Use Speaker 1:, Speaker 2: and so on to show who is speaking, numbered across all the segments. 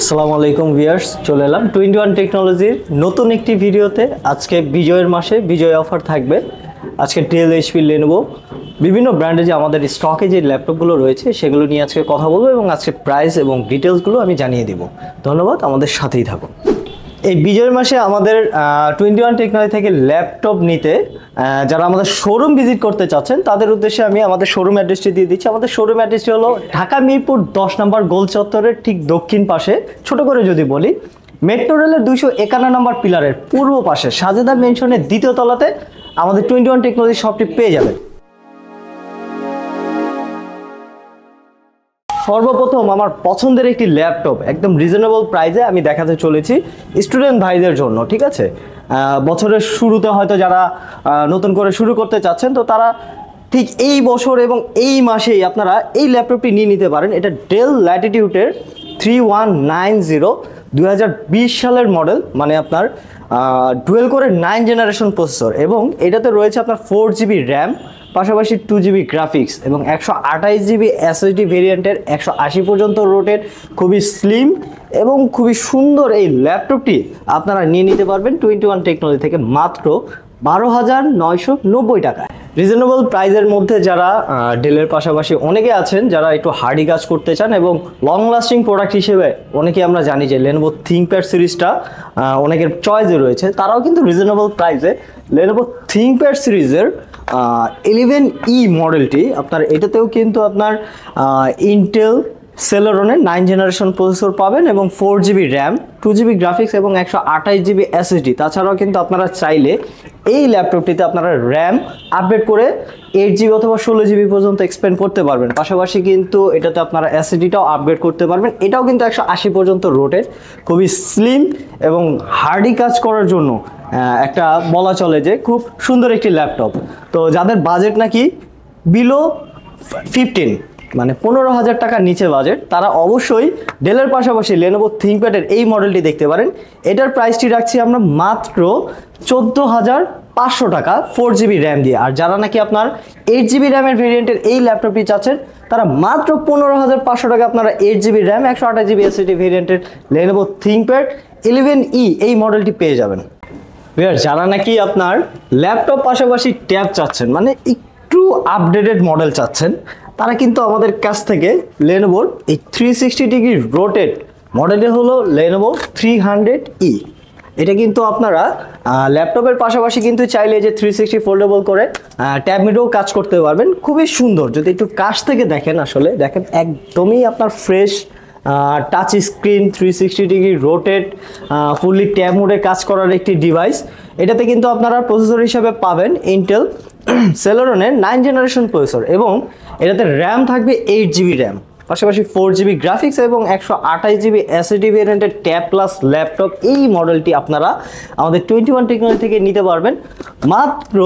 Speaker 1: আসসালামু আলাইকুম ভিউয়ার্স, চলে এলাম 21 টেকনোলজির নতুন একটি ভিডিওতে। আজকে বিজয়ের মাসে বিজয় অফার থাকবে। আজকে ডেল, এইচপি, লেনোভো বিভিন্ন ব্র্যান্ডে যে আমাদের স্টকে যে ল্যাপটপগুলো রয়েছে সেগুলো নিয়ে আজকে কথা বলবো এবং আজকে প্রাইস এবং ডিটেলসগুলো আমি জানিয়ে দিব। ধন্যবাদ, আমাদের সাথেই থাকুন। এই বিজয়ের মাসে আমাদের 21 টেকনোলজি থেকে ল্যাপটপ নিতে যারা আমাদের শোরুম ভিজিট করতে চাচ্ছেন তাদের উদ্দেশ্যে আমি আমাদের শোরুম অ্যাড্রেসটি দিয়ে দিচ্ছি। আমাদের শোরুম অ্যাড্রেসটি হলো ঢাকা মিরপুর 10 নম্বর গোল চত্বরের ঠিক দক্ষিণ পাশে, ছোট করে যদি বলি মেট্রো রেলের 251 নম্বর পিলারের পূর্ব পাশে সাজেদা মেনশনের দ্বিতীয় তলাতে আমাদের 21 টেকনোলজি শপটি পেয়ে যাবেন। সর্বপ্রথম আমার পছন্দের একটি ল্যাপটপ একদম রিজনেবল প্রাইসে আমি দেখাতে চলেছি স্টুডেন্ট ভাইদের জন্য। ঠিক আছে, বছরের শুরুতে হয়তো যারা নতুন করে শুরু করতে চাচ্ছেন তো তারা ঠিক এই বছর এবং এই মাসেই আপনারা এই ল্যাপটপটি নিয়ে নিতে পারেন। এটা ডেল ল্যাটিটিউডের 3190 2020 সালের মডেল, মানে আপনার ডুয়েল কোরের 9 জেনারেশন প্রসেসর এবং এটাতে রয়েছে আপনার 4GB র্যাম, পাশাপাশি 2GB গ্রাফিক্স এবং 128GB SSD ভেরিয়েন্টের 180 পর্যন্ত রোটেট, খুবই স্লিম এবং খুবই সুন্দর এই ল্যাপটপটি আপনারা নিয়ে নিতে পারবেন 21 টেকনোলজি থেকে মাত্র 12,990 টাকায়। রিজনেবল প্রাইসের মধ্যে যারা ডেলের পাশাপাশি অনেকে আছেন যারা একটু হার্ডি কাজ করতে চান এবং লং লাস্টিং প্রোডাক্ট হিসেবে অনেকে আমরা জানি যে লেনোভো থিংকপ্যাড সিরিজটা অনেকের চয়েসে রয়েছে, তারাও কিন্তু রিজনেবল প্রাইসে লেনোভো থিংকপ্যাড সিরিজের 11E মডেলটি আপনার, এটাতেও কিন্তু আপনার ইন্টেল সেলেরনের 9 জেনারেশন প্রসেসর পাবেন এবং 4GB র্যাম, 2GB গ্রাফিক্স এবং 128GB SSD। তাছাড়াও কিন্তু আপনারা চাইলে এই ল্যাপটপটিতে আপনারা র্যাম আপডেট করে 8GB অথবা 16GB পর্যন্ত এক্সপেন্ড করতে পারবেন। পাশাপাশি কিন্তু এটাতে আপনারা SSDটাও আপগ্রেড করতে পারবেন। এটাও কিন্তু 180 পর্যন্ত রোটেট, খুবই স্লিম এবং হার্ডি কাজ করার জন্য একটা বলা চলে যে খুব সুন্দর একটি ল্যাপটপ। তো যাদের বাজেট নাকি বিলো 15 মানে 15,000 টাকার নিচে বাজেট, তারা অবশ্যই ডেলের পাশাপাশি লেনোভো থিংকপ্যাডের এই মডেলটি দেখতে পারেন। এটার প্রাইসটি রাখছি আমরা মাত্র 14,500 টাকা 4GB র্যাম দিয়ে। আর যারা নাকি আপনার 8GB র্যামের ভেরিয়েন্টের এই ল্যাপটপটি চাচ্ছেন তারা মাত্র 15,500 টাকা আপনারা 8GB র্যাম 128GB SSD ভেরিয়েন্টের লেনোভো থিংকপ্যাড 11E এই মডেলটি পেয়ে যাবেন। যারা নাকি আপনার ল্যাপটপ পাশাপাশি ট্যাব চাচ্ছেন, মানে একটু আপডেটেড মডেল চাচ্ছেন, তারা কিন্তু আমাদের কাছ থেকে লেনোভোর এই 360 ডিগ্রি রোটেট মডেলটা হলো লেনোভো 300E। এটা কিন্তু আপনারা ল্যাপটপের পাশাপাশি কিন্তু চাইলে যে 360 ফোল্ডেবল করে ট্যাব মিডেও কাজ করতে পারবেন। খুবই সুন্দর, যদি একটু কাছ থেকে দেখেন, আসলে দেখেন একদমই আপনার fresh touch screen, 360 degree rotate, fully tab মোডে কাজ করার একটি ডিভাইস। এটাতে কিন্তু আপনারা প্রসেসর হিসাবে পাবেন ইন্টেল সেলেরনের 9 জেনারেশন প্রসেসর এবং এটাতে র্যাম থাকবে 8GB র্যাম, পাশাপাশি 4GB গ্রাফিক্স এবং 128GB SSD ভেরিয়েন্টের ট্যাব প্লাস ল্যাপটপ। এই মডেলটি আপনারা আমাদের 21 টেকনোলজি থেকে নিতে পারবেন মাত্র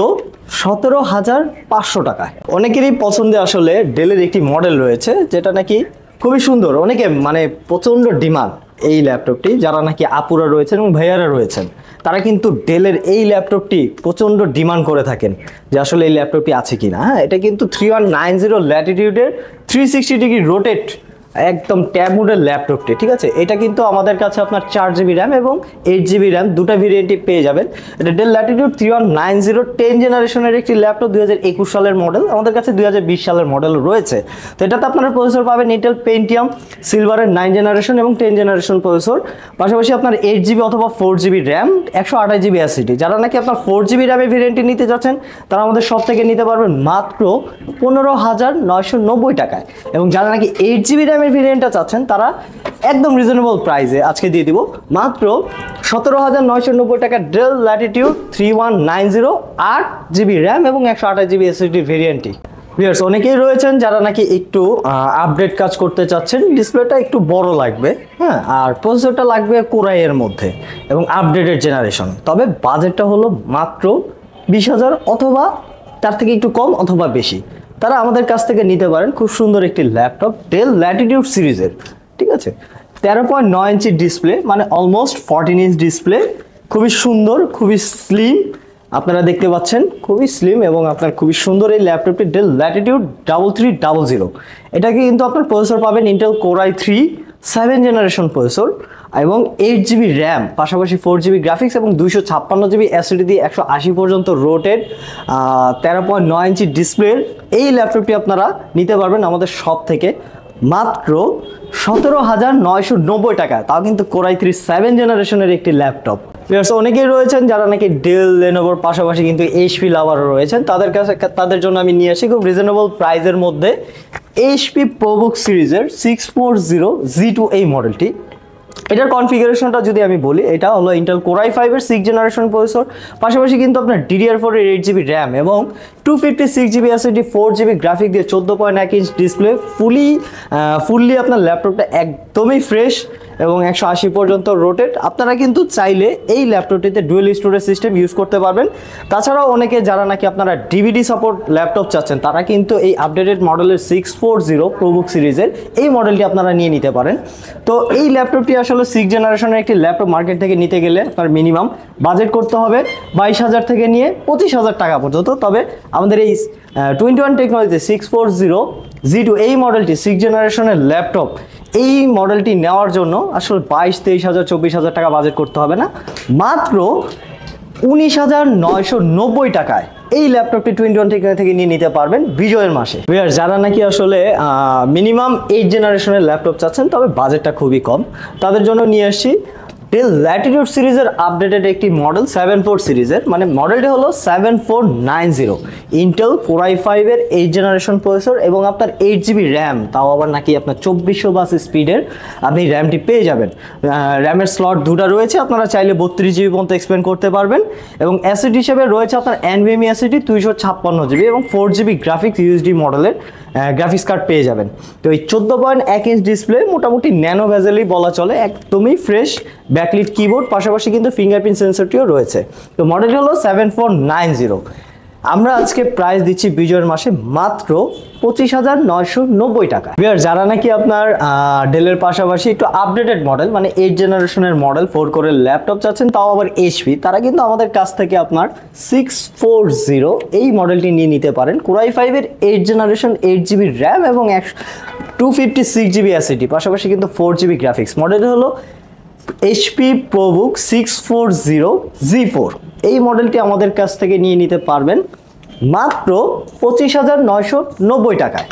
Speaker 1: 17,500 টাকায়। অনেকেরই পছন্দে আসলে ডেলের একটি মডেল রয়েছে যেটা নাকি খুবই সুন্দর, অনেকে মানে প্রচণ্ড ডিমান্ড এই ল্যাপটপটি। যারা নাকি আপুরা রয়েছেন এবং ভাইয়ারা রয়েছেন তারা কিন্তু ডেলের এই ল্যাপটপটি প্রচণ্ড ডিমান্ড করে থাকেন যে আসলে এই ল্যাপটপটি আছে কি না। হ্যাঁ, এটা কিন্তু 3190 ল্যাটিটিউডের 360 ডিগ্রি রোটেট একদম ট্যাব মোডের ল্যাপটপটি। ঠিক আছে, এটা কিন্তু আমাদের কাছে আপনার 4GB র্যাম এবং 8GB র্যাম দুটা ভেরিয়েন্টই পেয়ে যাবেন। এটা ডেল ল্যাটিটিউড 3190 10 জেনারেশনের একটি ল্যাপটপ, 2021 সালের মডেল। আমাদের কাছে 2020 সালের মডেল রয়েছে। তো এটাতে আপনারা প্রসেসর পাবেন ইন্টেল পেন্টিয়াম সিলভারের 9 জেনারেশন এবং 10 জেনারেশন প্রসেসর, পাশাপাশি আপনার 8GB অথবা 4GB র্যাম 128GB SSD। যারা নাকি আপনার 4GB র্যামের ভেরিয়েন্টটি নিতে যাচ্ছেন তারা আমাদের সব থেকে নিতে পারবেন মাত্র 15,990 টাকায়। এবং যারা নাকি 8GB র্যাম ভেরিয়েন্টটা চাচ্ছেন তারা একদম রিজনেবল প্রাইসে আজকে দিয়ে দিব মাত্র 17,990 টাকা ডেল ল্যাটিটিউড 3190 8GB র্যাম এবং 128GB SSD ভেরিয়েন্টটি। ভিউয়ার্স, অনেকেই রয়েছেন যারা নাকি একটু আপডেট কাজ করতে চাচ্ছেন, ডিসপ্লেটা একটু বড় লাগবে, হ্যাঁ, আর প্রসেসরটা লাগবে কোরাই এর মধ্যে এবং আপডেটেড জেনারেশন। তবে বাজেটটা হলো মাত্র 20,000 অথবা তার থেকে একটু কম অথবা বেশি, তারা আমাদের কাছ থেকে নিতে পারেন খুব সুন্দর একটি ল্যাপটপ ডেল ল্যাটিটিউড সিরিজের। ঠিক আছে, 13.9 ইঞ্চি ডিসপ্লে, মানে অলমোস্ট 14 ইঞ্চ ডিসপ্লে, খুবই সুন্দর, খুবই স্লিম। আপনারা দেখতে পাচ্ছেন খুবই স্লিম এবং আপনার খুবই সুন্দর এই ল্যাপটপটি ডেল ল্যাটিটিউড 3300। এটাকে কিন্তু আপনার প্রসেসর পাবেন Intel core i3 7 generation processor এবং 8 জিবি র্যাম, পাশাপাশি 4 জিবি গ্রাফিক্স এবং 256 জিবি এসএসডি দিয়ে 180 পর্যন্ত রোটেড 13.9 ইঞ্চি ডিসপ্লের এই ল্যাপটপটি আপনারা নিতে পারবেন আমাদের শপ থেকে মাত্র 17,990 টাকায়, তাও কিন্তু Core i3 7 জেনারেশনের একটি ল্যাপটপ। অনেকেই রয়েছেন যারা নাকি ডেল লেনোভোর পাশাপাশি কিন্তু এইচপি লাভারও রয়েছেন, তাদের জন্য আমি নিয়ে আসি খুব রিজনেবল প্রাইসের মধ্যে এইচপি প্রোবুক সিরিজের 640 G2 এই মডেলটি। এটার কনফিগারেশনটা যদি আমি বলি, এটা হলো ইন্টেল Core i5 এর 6 জেনারেশন প্রসেসর, পাশাপাশি কিন্তু আপনার DDR4 এর 8 জিবি র্যাম এবং 256 জিবি এসএসডি, 4 জিবি গ্রাফিক দিয়ে 14.1 ইঞ্চ ডিসপ্লে, ফুললি আপনার ল্যাপটপটা একদমই ফ্রেশ এবং 180 পর্যন্ত রোটেট। আপনারা কিন্তু চাইলে এই ল্যাপটপটিতে ডুয়েল স্টোরেজ সিস্টেম ইউজ করতে পারবেন। তাছাড়াও অনেকে যারা নাকি আপনারা ডিভিডি সাপোর্ট ল্যাপটপ চাচ্ছেন, তারা কিন্তু এই আপডেটেড মডেলের 640 প্রোবুক সিরিজের এই মডেলটি আপনারা নিয়ে নিতে পারেন। তো এই ল্যাপটপটি আসলে 6 জেনারেশনের একটি ল্যাপটপ মার্কেট থেকে নিতে গেলে আপনার মিনিমাম বাজেট করতে হবে 22,000 থেকে নিয়ে 25,000 টাকা পর্যন্ত। তবে আমাদের এই 21 টেকনোলজি 640 G2 এই মডেলটি 6 জেনারেশনের ল্যাপটপ, এই মডেলটি নেওয়ার জন্য আসলে 22,000, 23,000, 24,000 টাকা বাজেট করতে হবে না, মাত্র 19,990 টাকায় এই ল্যাপটপটি 21 টেকনোলজি থেকে নিয়ে নিতে পারবেন বিজয়ের মাসে। যারা নাকি আসলে মিনিমাম 8 জেনারেশনের ল্যাপটপ চাচ্ছেন তবে বাজেটটা খুবই কম, তাদের জন্য নিয়ে আসছি ডেল ল্যাটিটিউড সিরিজের আপডেটেড একটি মডেল 74 সিরিজের, মানে মডেলটি হলো 7490 ইন্টেল Core i5 এর 8 জেনারেশন প্রসেসর এবং আপনার 8 জিবি র্যাম, তাও আবার নাকি আপনার 2400 বাস স্পিডের আপনি র্যামটি পেয়ে যাবেন। র্যামের স্লট দুটো রয়েছে, আপনারা চাইলে 32 জিবি পর্যন্ত এক্সপেন্ড করতে পারবেন এবং এসএসডি হিসেবে রয়েছে আপনার NVMe এসএসডি 256 জিবি এবং 4 জিবি গ্রাফিক্স ইউএসডি মডেলের গ্রাফিক্স কার্ড পেয়ে যাবেন। তো এই 14.1 ইঞ্চ ডিসপ্লে মোটামুটি ন্যানো ভেজেলই বলা চলে, একদমই ফ্রেশ ব্যাকলিট কিবোর্ড, পাশাপাশি কিন্তু ফিঙ্গারপ্রিন্ট সেন্সরটিও রয়েছে। তো মডেলটি হলো 7490। আমরা আজকে প্রাইস দিচ্ছি বিজয়ের মাসে মাত্র 25,990 টাকা। যারা নাকি আপনার ডেলের পাশাপাশি একটু আপডেটেড মডেল মানে 8 জেনারেশনের মডেল 4 কোরের ল্যাপটপ চাচ্ছেন, তাও আবার এইচপি, তারা কিন্তু আমাদের কাছ থেকে আপনার 640 এই মডেলটি নিয়ে নিতে পারেন। Core i5 এর 8 জেনারেশন, 8 জিবি র্যাম এবং 256 জিবি এসএসডি, পাশাপাশি কিন্তু 4 জিবি গ্রাফিক্স। মডেলটি হলো এইচপি প্রোবুক 640 G4। এই মডেলটি আমাদের কাছ থেকে নিয়ে নিতে পারবেন মাত্র 25,990 টাকায়,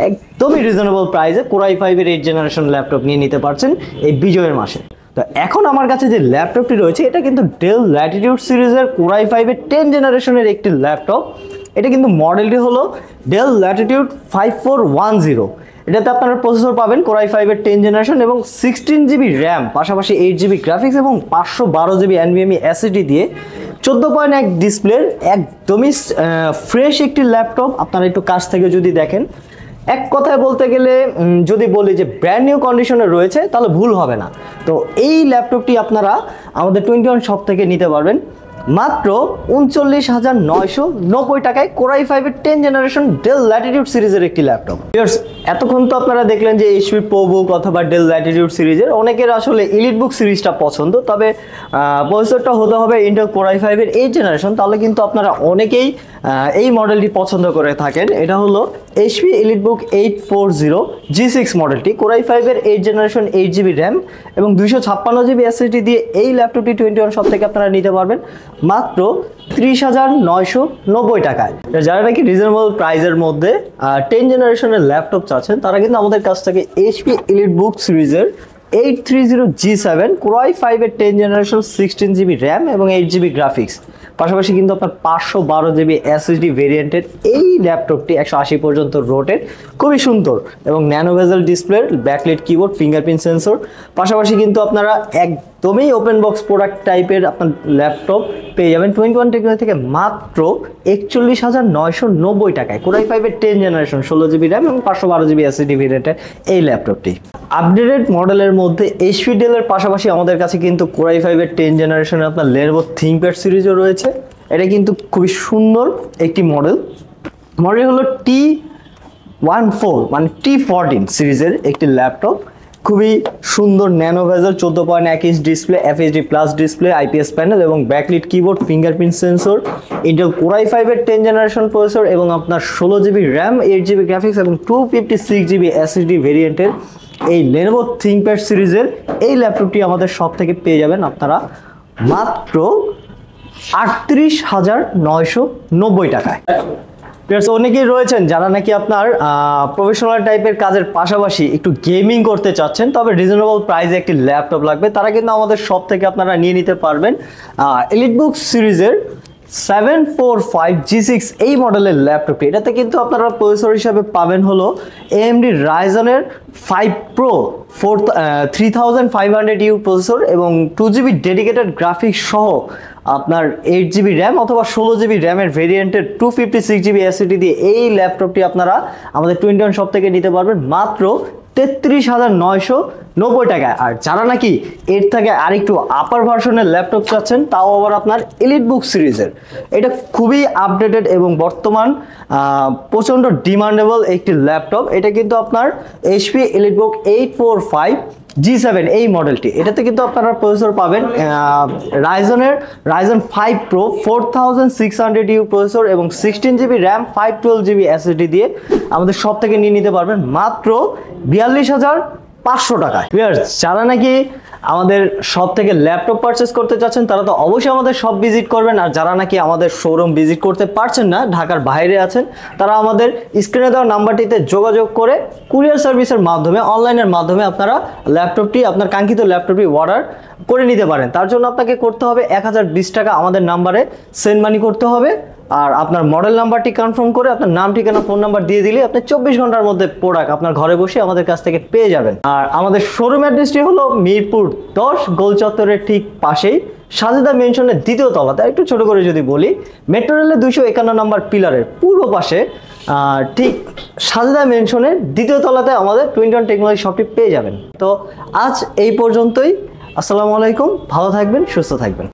Speaker 1: একদমই রিজনেবল প্রাইসে Core i5 এর 8 জেনারেশন ল্যাপটপ নিয়ে নিতে পারছেন এই বিজয়ের মাসে। তো এখন আমার কাছে যে ল্যাপটপটি রয়েছে এটা কিন্তু ডেল ল্যাটিটিউড সিরিজের Core i5 এর 10 জেনারেশনের একটি ল্যাপটপ। এটা কিন্তু মডেলটি হলো ডেল ল্যাটিটিউড 5410। এটাতে আপনারা প্রসেসর পাবেন Core i5 এর 10 জেনারেশন এবং 16 জিবি র্যাম, পাশাপাশি 8 জিবি গ্রাফিক্স এবং 512 জিবি NVMe এসএসডি দিয়ে 14.1 ডিসপ্লের একদমই ফ্রেশ একটি ল্যাপটপ। আপনারা একটু কাছ থেকে যদি দেখেন, এক কথায় বলতে গেলে যদি বলি যে ব্র্যান্ড নিউ কন্ডিশনে রয়েছে তাহলে ভুল হবে না। তো এই ল্যাপটপটি আপনারা আমাদের 21 শপ থেকে নিতে পারবেন মাত্র 39,990 টাকায় Core i5 এর 10 জেনারেশন ডেল ল্যাটিটিউড সিরিজের একটি ল্যাপটপ। এতক্ষণ তো আপনারা দেখলেন যে এইচপি প্রোবুক অথবা ডেল ল্যাটিটিউড সিরিজের, অনেকের আসলে এলিটবুক সিরিজটা পছন্দ, তবে প্রসেসরটা হতে হবে ইন্টেল Core i5 এর 8 জেনারেশন, তাহলে কিন্তু আপনারা অনেকেই এই মডেলটি পছন্দ করে থাকেন। এটা হলো এইচপি এলিটবুক 840 G6 মডেলটি, Core i5 এর 8 জেনারেশন, 8 জিবি র্যাম এবং 256 জিবি এসএসডি দিয়ে এই ল্যাপটপটি 21 শপ থেকে আপনারা নিতে পারবেন মাত্র 30,990 টাকায়। যারা নাকি রিজনেবল প্রাইসের মধ্যে 10 জেনারেশনের ল্যাপটপ চাচ্ছেন, তারা কিন্তু আমাদের কাছ থেকে এইচপি এলিটবুক সিরিজের 830 G7 Core i5 এর 10 জেনারেশন, 16 জিবি র্যাম এবং 8 জিবি গ্রাফিক্স, পাশাপাশি কিন্তু আপনার 512 জিবি এসএসডি ভেরিয়েন্টের এই ল্যাপটপটি 180 পর্যন্ত রোটেড, খুবই সুন্দর এবং nano bezel display, backlight keyboard, fingerprint sensor, পাশাপাশি কিন্তু আপনারা একদমই ওপেন বক্স প্রোডাক্ট টাইপের আপনার ল্যাপটপ পেয়ে যাবেন 21 টেকনোলজি থেকে মাত্র 41,990 টাকায় Core i5 এর 10 জেনারেশন, 16 জিবি র্যাম এবং 512 জিবি এসএসডি ভেরিয়েন্টের এই ল্যাপটপটি। আপডেটেড মডেলের মধ্যে এইচপি ডেলের পাশাপাশি আমাদের কাছে কিন্তু Core i5 এর 10 জেনারেশনের আপনার Lenovo ThinkPad সিরিজও রয়েছে। এটা কিন্তু খুবই সুন্দর একটি মডেল হলো T14 মানে T14 সিরিজের একটি ল্যাপটপ, খুবই সুন্দর nano bezel, 14.1 inch display, FHD plus display, IPS panel এবং backlit keyboard, fingerprint sensor, Intel Core i5 এর 10 জেনারেশন প্রসেসর এবং আপনার 16 জিবি র্যাম, 8 জিবি গ্রাফিক্স এবং 256 জিবি এসএসডি ভেরিয়েন্টের এই Lenovo ThinkPad সিরিজের এই ল্যাপটপটি আমাদের সব থেকে পেয়ে যাবেন আপনারা মাত্র 38,990 টাকায়। অনেকেই রয়েছেন যারা নাকি আপনার প্রফেশনাল টাইপের কাজের পাশাপাশি একটু গেমিং করতে চাচ্ছেন, তবে রিজনেবল প্রাইসে একটি ল্যাপটপ লাগবে, তারা কিন্তু আমাদের সব থেকে আপনারা নিয়ে নিতে পারবেন এলিটবুক সিরিজের 745G6 এই মডেলের ল্যাপটপটি। এটাতে কিন্তু আপনারা প্রসেসর হিসাবে পাবেন হলো AMD Ryzen 5 Pro 3500U processor এবং 2GB ডেডিকেটেড গ্রাফিক্স সহ আপনার 8GB র্যাম অথবা 16GB র্যামের ভেরিয়েন্টের 256GB SSD দিয়ে এই ল্যাপটপটি আপনারা আমাদের 21 শপ থেকে নিতে পারবেন মাত্র 33,990 টাকায়। আর যারা নাকি এর থেকে আরেকটু আপার ভার্সনের ল্যাপটপ চাচ্ছেন, তাও আবার আপনার এলিটবুক সিরিজের, এটা খুবই আপডেটেড এবং বর্তমান প্রচণ্ড ডিমান্ডেবল একটি ল্যাপটপ। এটা কিন্তু আপনার HP এলিটবুক 845G7 এই মডেলটি। এটাতে কিন্তু আপনারা প্রসেসর পাবেন Ryzen 5 Pro 4600U প্রসেসর এবং 16GB র্যাম 512GB SSD দিয়ে আমাদের সব থেকে নিয়ে নিতে পারবেন মাত্র 42,500 টাকায়। যারা নাকি আমাদের সব থেকে ল্যাপটপ পারচেস করতে চাচ্ছেন তারা তো অবশ্যই আমাদের সব ভিজিট করবেন, আর যারা নাকি আমাদের শোরুম ভিজিট করতে পারছেন না, ঢাকার বাইরে আছেন, তারা আমাদের স্ক্রিনে দেওয়া নাম্বারটিতে যোগাযোগ করে কুরিয়ার সার্ভিসের মাধ্যমে অনলাইনের মাধ্যমে আপনারা ল্যাপটপটি, আপনার কাঙ্ক্ষিত ল্যাপটপটি অর্ডার করে নিতে পারেন। তার জন্য আপনাকে করতে হবে 1020 টাকা আমাদের নাম্বারে সেন্ড মানি করতে হবে, আর আপনার মডেল নাম্বারটি কনফার্ম করে আপনার নাম, ঠিকানা, ফোন নাম্বার দিয়ে দিলে আপনি 24 ঘন্টার মধ্যে প্রোডাক্ট আপনার ঘরে বসে আমাদের কাছ থেকে পেয়ে যাবেন। আর আমাদের শোরুম অ্যাড্রেসটি হলো মিরপুর 10 গোল চত্বরের ঠিক পাশেই সাজেদা মেনশনের দ্বিতীয় তলাতে। একটু ছোট করে যদি বলি, মেট্রো রেলের 251 নম্বর পিলারের পূর্ব পাশে ঠিক সাজেদা মেনশনের দ্বিতীয় তলাতে আমাদের 21 টেকনোলজি শপটি পেয়ে যাবেন। তো আজ এই পর্যন্তই। আসসালামু আলাইকুম, ভালো থাকবেন, সুস্থ থাকবেন।